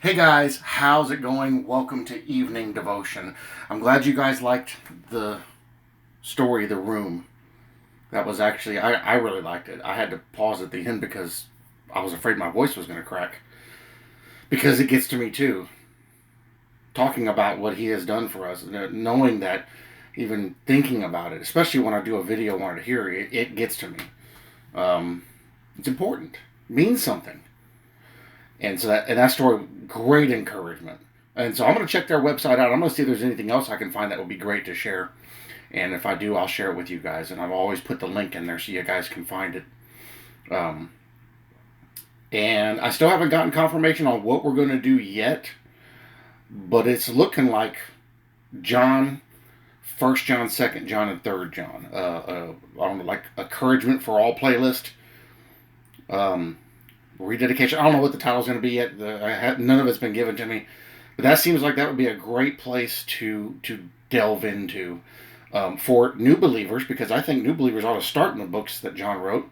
Hey guys, how's it going? Welcome to Evening Devotion. I'm glad you guys liked the story, The Room. That was actually, I really liked it. I had to pause at the end because I was afraid my voice was going to crack. Because it gets to me too. Talking about what he has done for us, knowing that, even thinking about it, especially when I do a video on it here, it gets to me. Um, it's important. It means something. And that story, great encouragement. And so I'm going to check their website out. I'm going to see if there's anything else I can find that would be great to share. And if I do, I'll share it with you guys. And I've always put the link in there so you guys can find it. Um, and I still haven't gotten confirmation on what we're going to do yet. But it's looking like John, 1st John, 2nd John, and 3rd John. I don't know, like encouragement for all playlist. Rededication. I don't know what the title's going to be yet. None of it's been given to me, but that seems like that would be a great place to delve into for new believers, because I think new believers ought to start in the books that John wrote,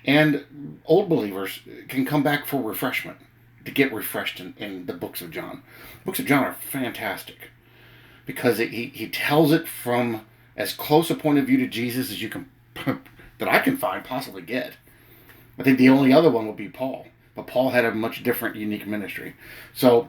and old believers can come back for refreshment, to get refreshed in the books of John. The books of John are fantastic because he tells it from as close a point of view to Jesus as you can that I can find possibly get. I think the only other one would be Paul. But Paul had a much different, unique ministry. So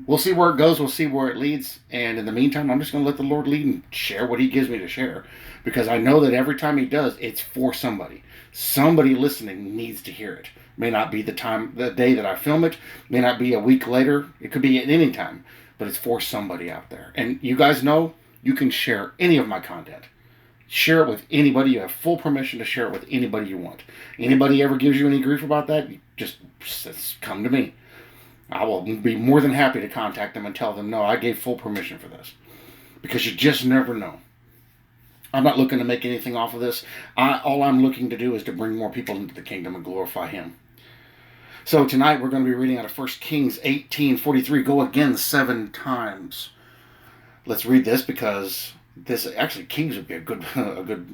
we'll see where it goes. We'll see where it leads. And in the meantime, I'm just going to let the Lord lead and share what he gives me to share. Because I know that every time he does, it's for somebody. Somebody listening needs to hear it. May not be the day that I film it. May not be a week later. It could be at any time. But it's for somebody out there. And you guys know you can share any of my content. Share it with anybody. You have full permission to share it with anybody you want. Anybody ever gives you any grief about that, you just come to me. I will be more than happy to contact them and tell them, no, I gave full permission for this. Because you just never know. I'm not looking to make anything off of this. All I'm looking to do is to bring more people into the kingdom and glorify him. So tonight we're going to be reading out of 1 Kings 18:43. Go again 7 times. Let's read this because this actually Kings would be a good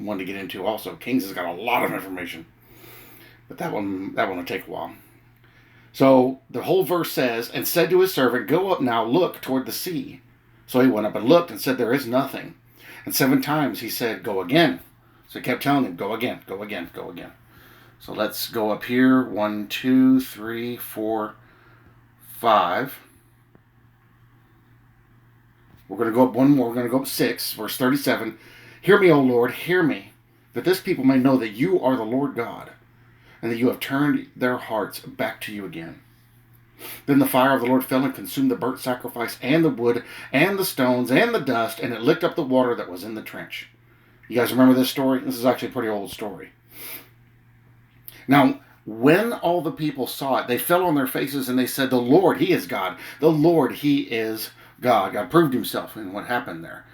one to get into also. Kings has got a lot of information, but that one will take a while. So the whole verse says, and said to his servant, go up now, look toward the sea. So he went up and looked and said, there is nothing. And 7 times he said, go again. So he kept telling him, go again, go again, go again. So let's go up here. 1, 2, 3, 4, 5. We're going to go up one more. We're going to go up 6, verse 37. Hear me, O Lord, hear me, that this people may know that you are the Lord God, and that you have turned their hearts back to you again. Then the fire of the Lord fell and consumed the burnt sacrifice and the wood and the stones and the dust, and it licked up the water that was in the trench. You guys remember this story? This is actually a pretty old story. Now, when all the people saw it, they fell on their faces and they said, the Lord, he is God. The Lord, he is God. God proved himself in what happened there.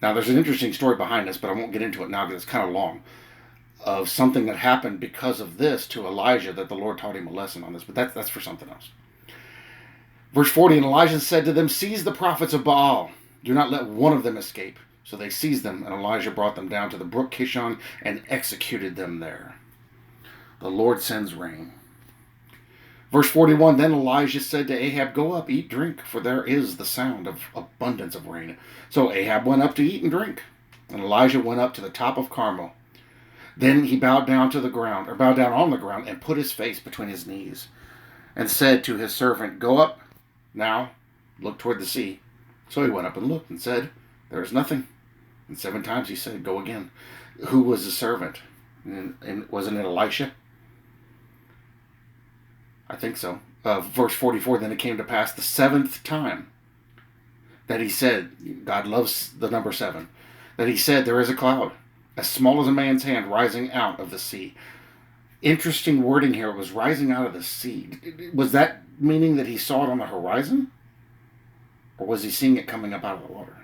Now, there's an interesting story behind this, but I won't get into it now because it's kind of long, of something that happened because of this to Elijah, that the Lord taught him a lesson on this, but that's for something else. Verse 40, and Elijah said to them, seize the prophets of Baal. Do not let one of them escape. So they seized them, and Elijah brought them down to the brook Kishon and executed them there. The Lord sends rain. Verse 41, then Elijah said to Ahab, go up, eat, drink, for there is the sound of abundance of rain. So Ahab went up to eat and drink, and Elijah went up to the top of Carmel. Then he bowed down on the ground, and put his face between his knees, and said to his servant, go up now, look toward the sea. So he went up and looked, and said, there is nothing. And 7 times he said, go again. Who was the servant? And wasn't it Elisha? I think so. Verse 44, then it came to pass the 7th time that he said, God loves the number 7, that he said, there is a cloud, as small as a man's hand, rising out of the sea. Interesting wording here. It was rising out of the sea. Was that meaning that he saw it on the horizon? Or was he seeing it coming up out of the water?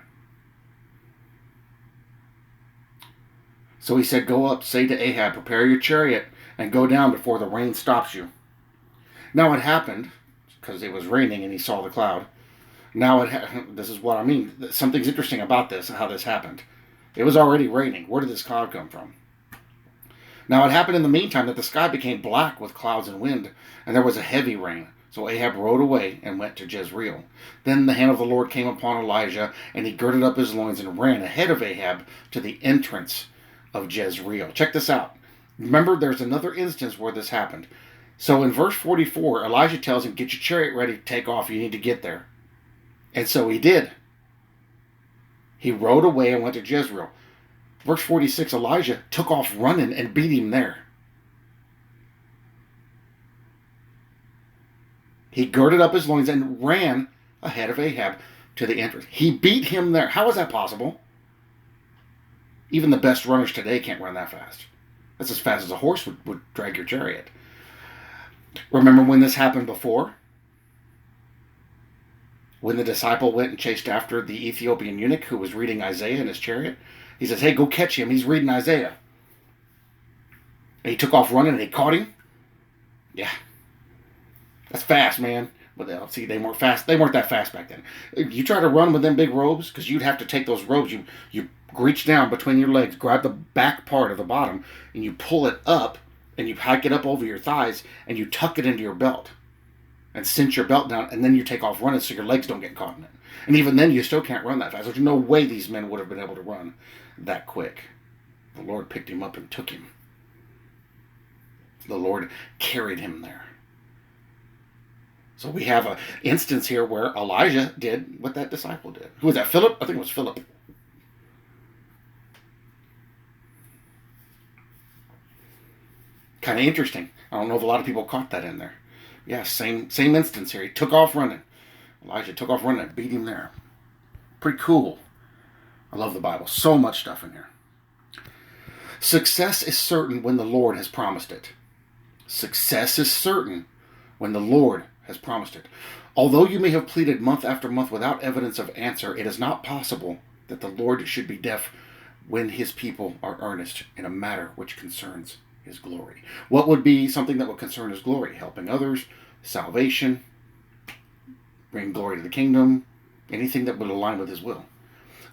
So he said, go up, say to Ahab, prepare your chariot, and go down before the rain stops you. Now it happened, because it was raining and he saw the cloud. This is what I mean. Something's interesting about this, how this happened. It was already raining. Where did this cloud come from? Now it happened in the meantime that the sky became black with clouds and wind, and there was a heavy rain. So Ahab rode away and went to Jezreel. Then the hand of the Lord came upon Elijah, and he girded up his loins and ran ahead of Ahab to the entrance of Jezreel. Check this out. Remember, there's another instance where this happened. So in verse 44, Elijah tells him, get your chariot ready to take off. You need to get there. And so he did. He rode away and went to Jezreel. Verse 46, Elijah took off running and beat him there. He girded up his loins and ran ahead of Ahab to the entrance. He beat him there. How is that possible? Even the best runners today can't run that fast. That's as fast as a horse would drag your chariot. Remember when this happened before? When the disciple went and chased after the Ethiopian eunuch who was reading Isaiah in his chariot? He says, hey, go catch him. He's reading Isaiah. And he took off running and he caught him. Yeah. That's fast, man. But see, they weren't fast. They weren't that fast back then. You try to run with them big robes, because you'd have to take those robes. You reach down between your legs, grab the back part of the bottom, and you pull it up, and you hike it up over your thighs, and you tuck it into your belt, and cinch your belt down, and then you take off running so your legs don't get caught in it. And even then, you still can't run that fast. There's no way these men would have been able to run that quick. The Lord picked him up and took him. The Lord carried him there. So we have an instance here where Elijah did what that disciple did. Who was that? Philip? I think it was Philip. Kind of interesting. I don't know if a lot of people caught that in there. Yeah, same instance here. He took off running. Elijah took off running and beat him there. Pretty cool. I love the Bible. So much stuff in here. Success is certain when the Lord has promised it. Success is certain when the Lord has promised it. Although you may have pleaded month after month without evidence of answer, it is not possible that the Lord should be deaf when his people are earnest in a matter which concerns his glory. What would be something that would concern his glory? Helping others, salvation, bring glory to the kingdom, anything that would align with his will.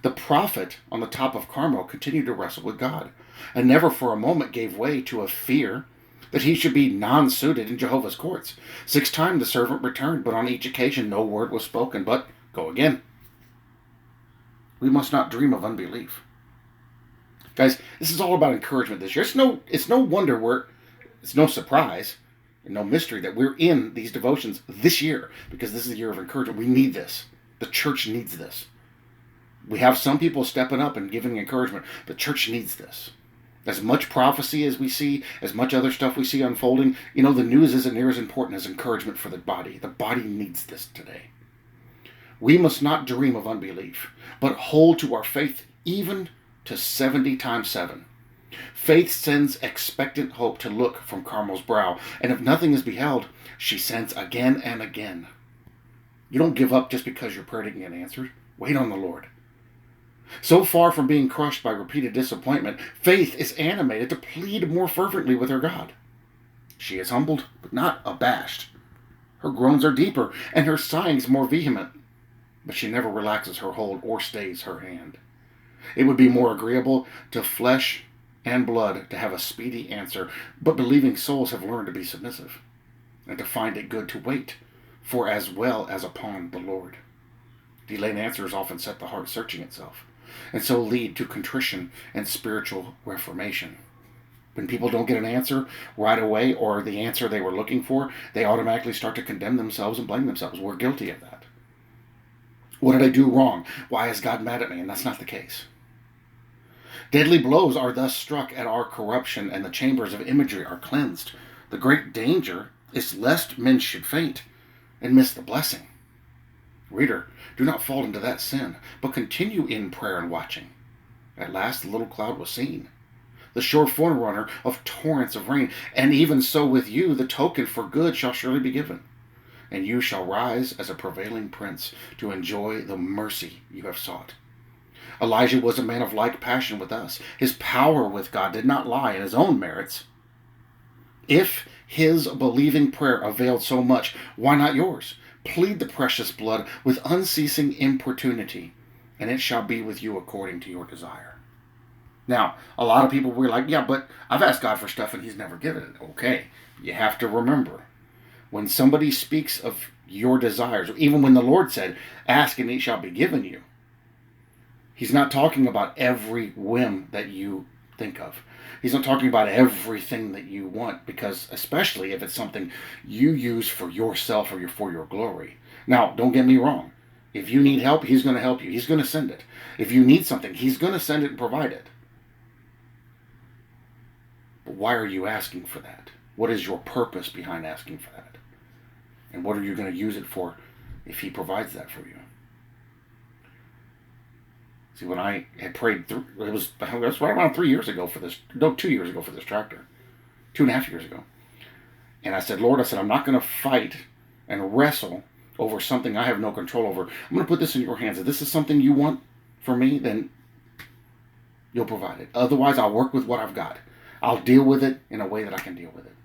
The prophet on the top of Carmel continued to wrestle with God, and never for a moment gave way to a fear that he should be non-suited in Jehovah's courts. 6 times the servant returned, but on each occasion no word was spoken, but go again. We must not dream of unbelief. Guys, this is all about encouragement this year. It's no wonder it's no surprise and no mystery that we're in these devotions this year, because this is the year of encouragement. We need this. The church needs this. We have some people stepping up and giving encouragement. The church needs this. As much prophecy as we see, as much other stuff we see unfolding, the news isn't near as important as encouragement for the body. The body needs this today. We must not dream of unbelief, but hold to our faith even to 70 times 7. Faith sends expectant hope to look from Carmel's brow, and if nothing is beheld, she sends again and again. You don't give up just because your prayer didn't get answered. Wait on the Lord. So far from being crushed by repeated disappointment, faith is animated to plead more fervently with her God. She is humbled, but not abashed. Her groans are deeper, and her sighings more vehement, but she never relaxes her hold or stays her hand. It would be more agreeable to flesh and blood to have a speedy answer, but believing souls have learned to be submissive, and to find it good to wait for as well as upon the Lord. Delayed answers often set the heart searching itself, and so lead to contrition and spiritual reformation. When people don't get an answer right away, or the answer they were looking for, they automatically start to condemn themselves and blame themselves. We're guilty of that. What did I do wrong? Why is God mad at me? And that's not the case. Deadly blows are thus struck at our corruption, and the chambers of imagery are cleansed. The great danger is lest men should faint and miss the blessing. Reader, do not fall into that sin, but continue in prayer and watching. At last the little cloud was seen, the sure forerunner of torrents of rain, and even so with you the token for good shall surely be given, and you shall rise as a prevailing prince to enjoy the mercy you have sought. Elijah was a man of like passion with us. His power with God did not lie in his own merits. If his believing prayer availed so much, why not yours? Plead the precious blood with unceasing importunity, and it shall be with you according to your desire. Now, a lot of people were like, yeah, but I've asked God for stuff and he's never given it. Okay, you have to remember, When somebody speaks of your desires, even when the Lord said, ask and it shall be given you, he's not talking about every whim that you think of. He's not talking about everything that you want, because especially if it's something you use for yourself or for your glory. Now, don't get me wrong. If you need help, he's going to help you. He's going to send it. If you need something, he's going to send it and provide it. But why are you asking for that? What is your purpose behind asking for that? And what are you going to use it for if he provides that for you? See, when I had prayed through, it was right around 3 years ago for this, no, 2 years ago for this tractor. 2.5 years ago. And I said, Lord, I'm not going to fight and wrestle over something I have no control over. I'm going to put this in your hands. If this is something you want for me, then you'll provide it. Otherwise, I'll work with what I've got. I'll deal with it in a way that I can deal with it.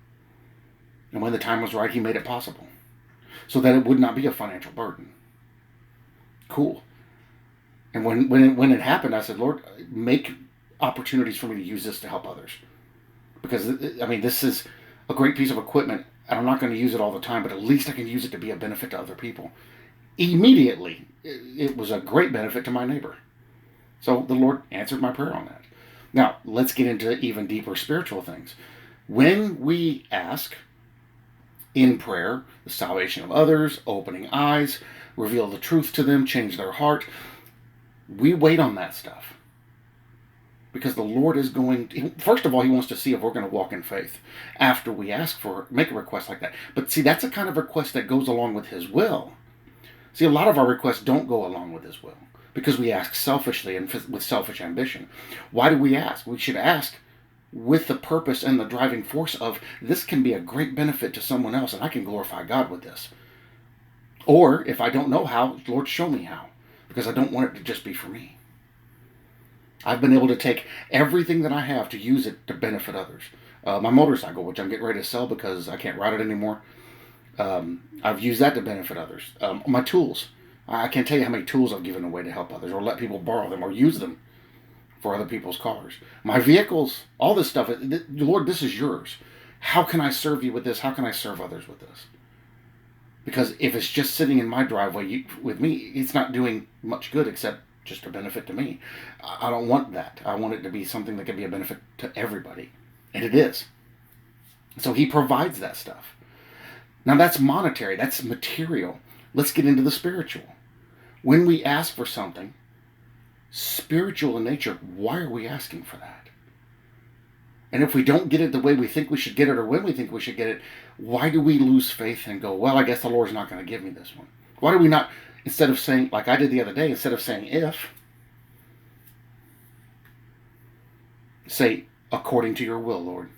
And when the time was right, he made it possible, so that it would not be a financial burden. Cool. And when it happened, I said, Lord, make opportunities for me to use this to help others. Because, this is a great piece of equipment, and I'm not going to use it all the time, but at least I can use it to be a benefit to other people. Immediately, it was a great benefit to my neighbor. So the Lord answered my prayer on that. Now, let's get into even deeper spiritual things. When we ask in prayer, the salvation of others, opening eyes, reveal the truth to them, change their heart, we wait on that stuff. Because the Lord is first of all, he wants to see if we're going to walk in faith after we make a request like that. But see, that's a kind of request that goes along with his will. See, a lot of our requests don't go along with his will, because we ask selfishly and with selfish ambition. Why do we ask? We should ask with the purpose and the driving force of, this can be a great benefit to someone else, and I can glorify God with this. Or, if I don't know how, Lord, show me how, because I don't want it to just be for me. I've been able to take everything that I have to use it to benefit others. My motorcycle, which I'm getting ready to sell because I can't ride it anymore, I've used that to benefit others. My tools. I can't tell you how many tools I've given away to help others, or let people borrow them, or use them for other people's cars. My vehicles, all this stuff. Lord, this is yours. How can I serve you with this? How can I serve others with this? Because if it's just sitting in my driveway with me, it's not doing much good except just a benefit to me. I don't want that. I want it to be something that can be a benefit to everybody. And it is. So he provides that stuff. Now that's monetary. That's material. Let's get into the spiritual. When we ask for something spiritual in nature, why are we asking for that? And if we don't get it the way we think we should get it, or when we think we should get it, why do we lose faith and go, well, I guess the Lord's not going to give me this one? Why do we not, instead of saying, like I did the other day, instead of saying if, say, according to your will, Lord?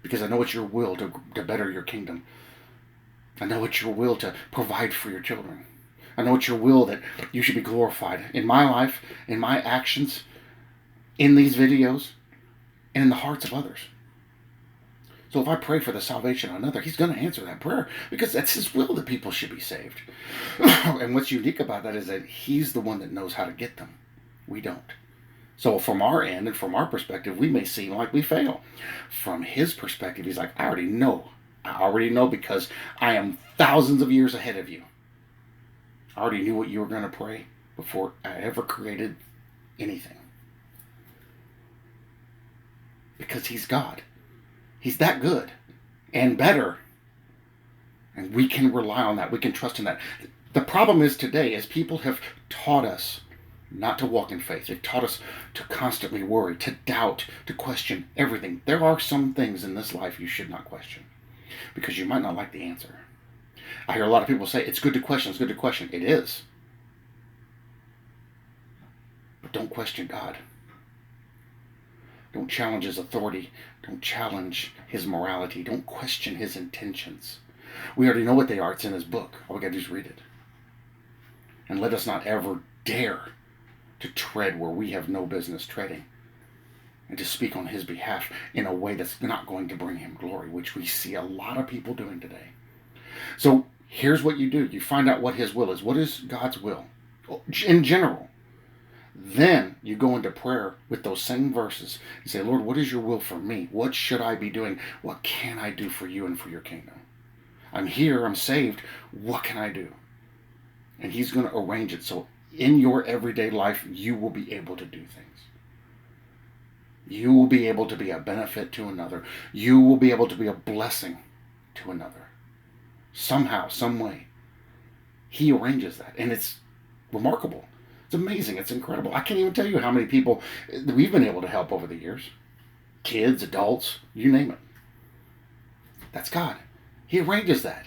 Because I know it's your will to better your kingdom. I know it's your will to provide for your children. I know it's your will that you should be glorified in my life, in my actions, in these videos, and in the hearts of others. So if I pray for the salvation of another, he's going to answer that prayer, because that's his will that people should be saved. And what's unique about that is that he's the one that knows how to get them. We don't. So from our end and from our perspective, we may seem like we fail. From his perspective, he's like, I already know. I already know, because I am thousands of years ahead of you. I already knew what you were going to pray before I ever created anything. Because he's God. He's that good and better. And we can rely on that. We can trust in that. The problem is today is people have taught us not to walk in faith. They've taught us to constantly worry, to doubt, to question everything. There are some things in this life you should not question, because you might not like the answer. I hear a lot of people say, it's good to question, it's good to question. It is. But don't question God. Don't challenge his authority. Don't challenge his morality. Don't question his intentions. We already know what they are. It's in his book. All we got to do is read it. And let us not ever dare to tread where we have no business treading, and to speak on his behalf in a way that's not going to bring him glory, which we see a lot of people doing today. So here's what you do. You find out what his will is. What is God's will in general? Then you go into prayer with those same verses and say, Lord, what is your will for me? What should I be doing? What can I do for you and for your kingdom? I'm here, I'm saved. What can I do? And he's going to arrange it so in your everyday life, you will be able to do things. You will be able to be a benefit to another. You will be able to be a blessing to another. Somehow, some way. He arranges that. And it's remarkable. It's amazing. It's incredible. I can't even tell you how many people we've been able to help over the years. Kids, adults, you name it. That's God. He arranges that.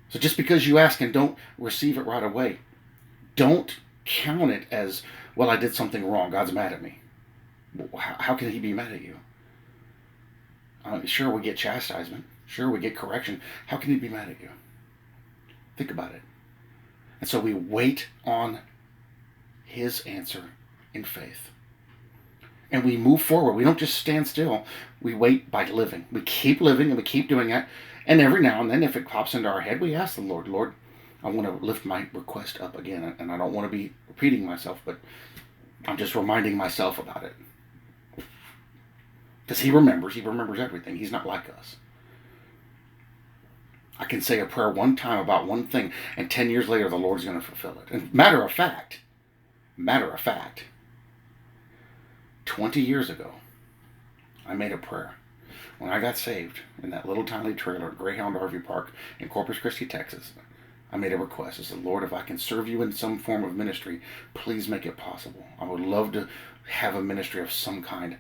So just because you ask and don't receive it right away, don't count it as, well, I did something wrong. God's mad at me. How can he be mad at you? Sure, we get chastisement. Sure, we get correction. How can he be mad at you? Think about it. And so we wait on his answer in faith. And we move forward. We don't just stand still. We wait by living. We keep living and we keep doing it. And every now and then, if it pops into our head, we ask the Lord, Lord, I want to lift my request up again. And I don't want to be repeating myself, but I'm just reminding myself about it. Because he remembers everything. He's not like us. I can say a prayer one time about one thing, and 10 years later, the Lord's going to fulfill it. And matter of fact, 20 years ago, I made a prayer. When I got saved in that little tiny trailer at Greyhound RV Park in Corpus Christi, Texas, I made a request. I said, Lord, if I can serve you in some form of ministry, please make it possible. I would love to have a ministry of some kind.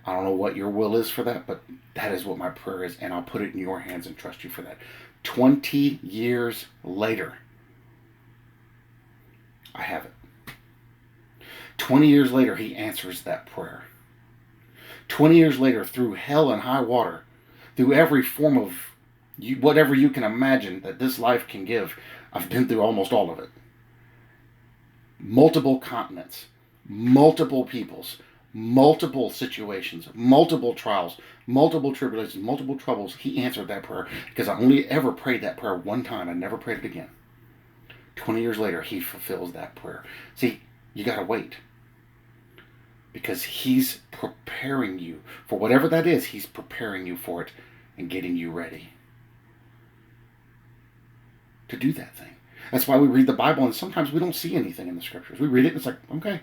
I don't know what your will is for that, but that is what my prayer is, and I'll put it in your hands and trust you for that. 20 years later, I have it. 20 years later, he answers that prayer. 20 years later, through hell and high water, through every form of whatever you can imagine that this life can give, I've been through almost all of it. Multiple continents, multiple peoples, multiple situations, multiple trials, multiple tribulations, multiple troubles. He answered that prayer because I only ever prayed that prayer one time. I never prayed it again. 20 years later, he fulfills that prayer. See, you got to wait because he's preparing you for whatever that is. He's preparing you for it and getting you ready to do that thing. That's why we read the Bible, and sometimes we don't see anything in the scriptures. We read it and it's like, okay.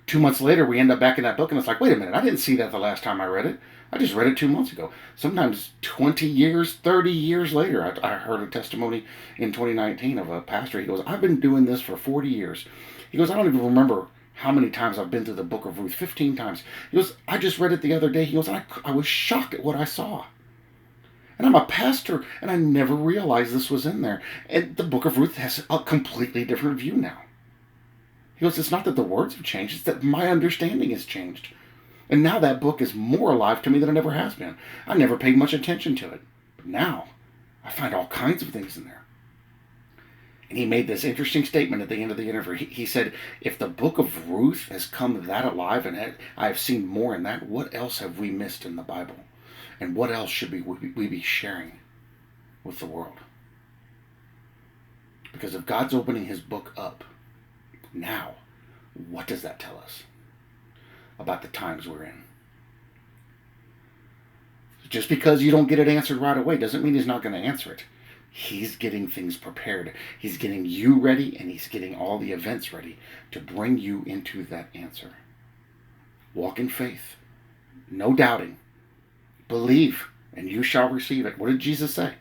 2 months later, we end up back in that book, and it's like, wait a minute, I didn't see that the last time I read it. I just read it 2 months ago. Sometimes 20 years, 30 years later, I heard a testimony in 2019 of a pastor. He goes, I've been doing this for 40 years. He goes, I don't even remember how many times I've been through the book of Ruth, 15 times. He goes, I just read it the other day. He goes, I was shocked at what I saw. And I'm a pastor, and I never realized this was in there. And the book of Ruth has a completely different view now. He goes, it's not that the words have changed, it's that my understanding has changed. And now that book is more alive to me than it ever has been. I never paid much attention to it. But now, I find all kinds of things in there. And he made this interesting statement at the end of the interview. He said, if the book of Ruth has come that alive and I have seen more in that, what else have we missed in the Bible? And what else should we be sharing with the world? Because if God's opening his book up, now, what does that tell us about the times we're in? Just because you don't get it answered right away doesn't mean he's not going to answer it. He's getting things prepared. He's getting you ready, and he's getting all the events ready to bring you into that answer. Walk in faith. No doubting. Believe, and you shall receive it. What did Jesus say?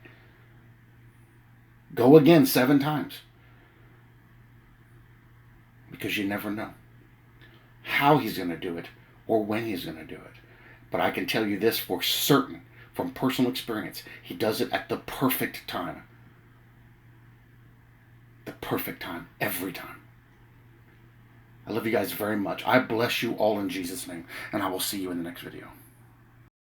Go again 7 times. Because you never know how he's going to do it or when he's going to do it. But I can tell you this for certain, from personal experience, he does it at the perfect time. The perfect time, every time. I love you guys very much. I bless you all in Jesus' name, and I will see you in the next video.